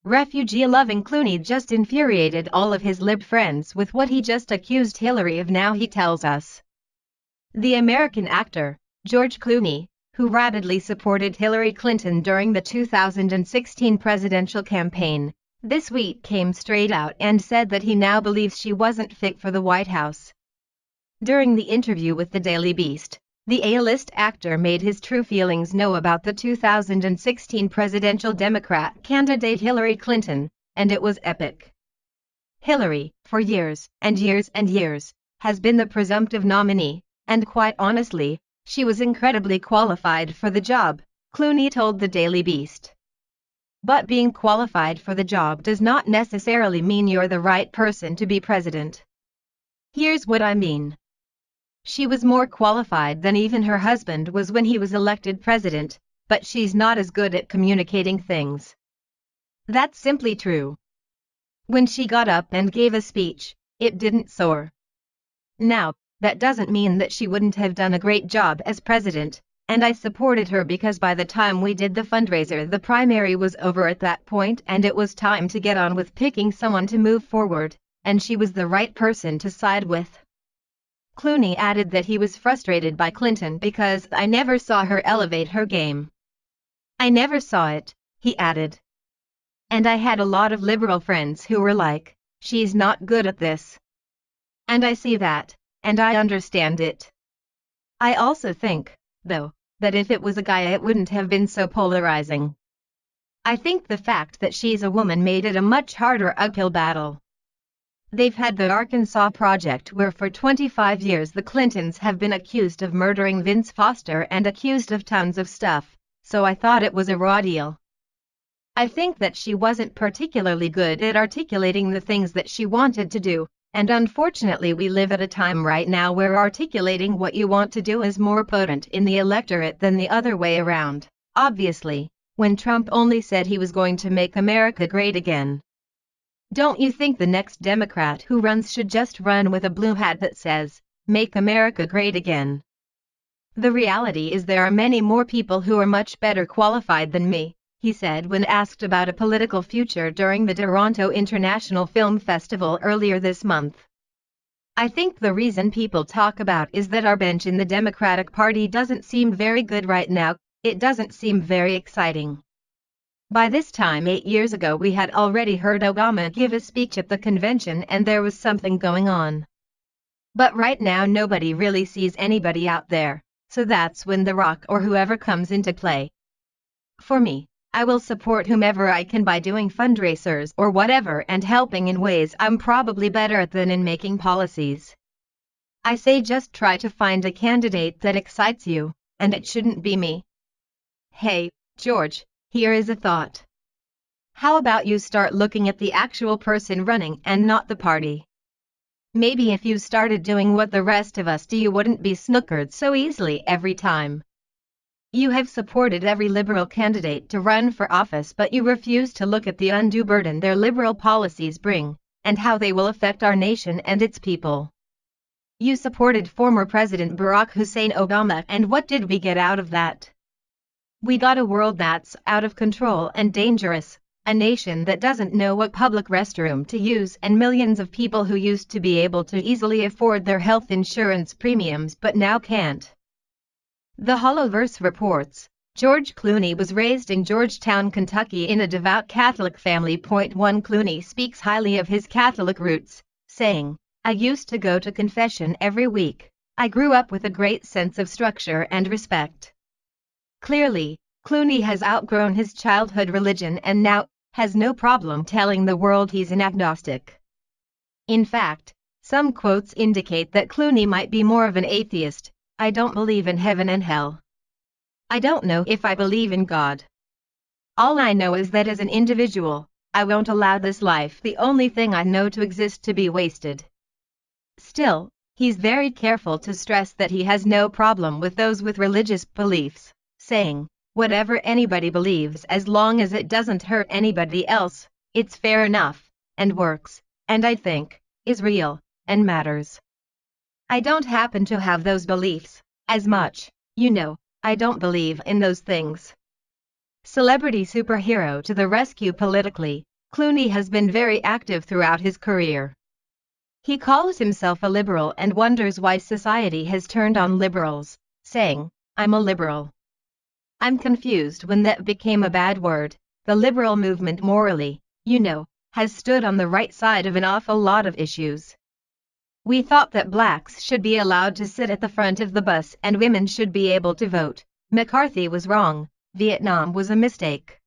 Refugee-loving Clooney just infuriated all of his lib friends with what he just accused Hillary of. Now he tells us. The American actor, George Clooney, who rabidly supported Hillary Clinton during the 2016 presidential campaign, this week came straight out and said that he now believes she wasn't fit for the White House. During the interview with the Daily Beast, the A-list actor made his true feelings known about the 2016 presidential Democrat candidate Hillary Clinton, and it was epic. Hillary, for years and years and years, has been the presumptive nominee, and quite honestly, she was incredibly qualified for the job, Clooney told the Daily Beast. But being qualified for the job does not necessarily mean you're the right person to be president. Here's what I mean. She was more qualified than even her husband was when he was elected president, but she's not as good at communicating things. That's simply true. When she got up and gave a speech, it didn't soar. Now, that doesn't mean that she wouldn't have done a great job as president, and I supported her because by the time we did the fundraiser the primary was over at that point and it was time to get on with picking someone to move forward, and she was the right person to side with. Clooney added that he was frustrated by Clinton because I never saw her elevate her game. I never saw it, he added. And I had a lot of liberal friends who were like, she's not good at this. And I see that, and I understand it. I also think, though, that if it was a guy it wouldn't have been so polarizing. I think the fact that she's a woman made it a much harder uphill battle. They've had the Arkansas Project where for 25 years the Clintons have been accused of murdering Vince Foster and accused of tons of stuff, so I thought it was a raw deal. I think that she wasn't particularly good at articulating the things that she wanted to do, and unfortunately we live at a time right now where articulating what you want to do is more potent in the electorate than the other way around, obviously, when Trump only said he was going to make America great again. Don't you think the next Democrat who runs should just run with a blue hat that says, "Make America Great Again"? The reality is there are many more people who are much better qualified than me, he said when asked about a political future during the Toronto International Film Festival earlier this month. I think the reason people talk about is that our bench in the Democratic Party doesn't seem very good right now, it doesn't seem very exciting. By this time 8 years ago we had already heard Obama give a speech at the convention and there was something going on. But right now nobody really sees anybody out there, so that's when The Rock or whoever comes into play. For me, I will support whomever I can by doing fundraisers or whatever and helping in ways I'm probably better at than in making policies. I say just try to find a candidate that excites you, and it shouldn't be me. Hey, George. Here is a thought. How about you start looking at the actual person running and not the party? Maybe if you started doing what the rest of us do you wouldn't be snookered so easily every time. You have supported every liberal candidate to run for office but you refuse to look at the undue burden their liberal policies bring, and how they will affect our nation and its people. You supported former President Barack Hussein Obama and what did we get out of that? We got a world that's out of control and dangerous, a nation that doesn't know what public restroom to use and millions of people who used to be able to easily afford their health insurance premiums but now can't. The Hollowverse reports, George Clooney was raised in Georgetown, Kentucky in a devout Catholic family. One Clooney speaks highly of his Catholic roots, saying, "I used to go to confession every week. I grew up with a great sense of structure and respect." Clearly, Clooney has outgrown his childhood religion and now has no problem telling the world he's an agnostic. In fact, some quotes indicate that Clooney might be more of an atheist. "I don't believe in heaven and hell. I don't know if I believe in God. All I know is that as an individual, I won't allow this life, the only thing I know, to exist, to be wasted." Still, he's very careful to stress that he has no problem with those with religious beliefs, saying, "Whatever anybody believes, as long as it doesn't hurt anybody else, it's fair enough, and works, and I think, is real, and matters. I don't happen to have those beliefs, as much, I don't believe in those things." Celebrity superhero to the rescue politically, Clooney has been very active throughout his career. He calls himself a liberal and wonders why society has turned on liberals, saying, "I'm a liberal." I'm confused when that became a bad word. The liberal movement morally, has stood on the right side of an awful lot of issues. We thought that blacks should be allowed to sit at the front of the bus and women should be able to vote. McCarthy was wrong. Vietnam was a mistake.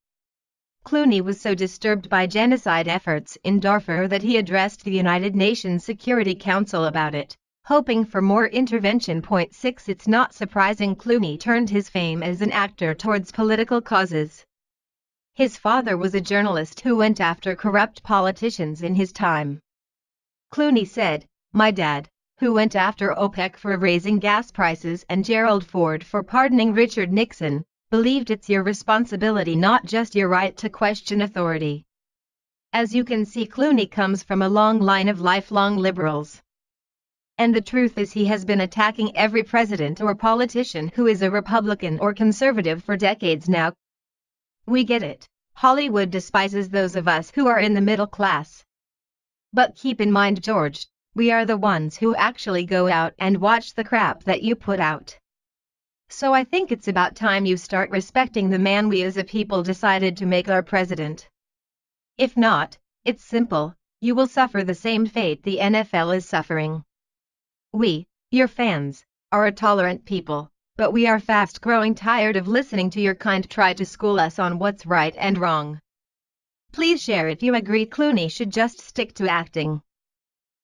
Clooney was so disturbed by genocide efforts in Darfur that he addressed the United Nations Security Council about it, hoping for more intervention. Point 6 It's not surprising Clooney turned his fame as an actor towards political causes. His father was a journalist who went after corrupt politicians in his time. Clooney said, "My dad, who went after OPEC for raising gas prices and Gerald Ford for pardoning Richard Nixon, believed it's your responsibility, not just your right, to question authority." As you can see, Clooney comes from a long line of lifelong liberals. And the truth is he has been attacking every president or politician who is a Republican or conservative for decades now. We get it. Hollywood despises those of us who are in the middle class. But keep in mind, George, we are the ones who actually go out and watch the crap that you put out. So I think it's about time you start respecting the man we as a people decided to make our president. If not, it's simple, you will suffer the same fate the NFL is suffering. We, your fans, are a tolerant people, but we are fast growing tired of listening to your kind try to school us on what's right and wrong. Please share if you agree Clooney should just stick to acting.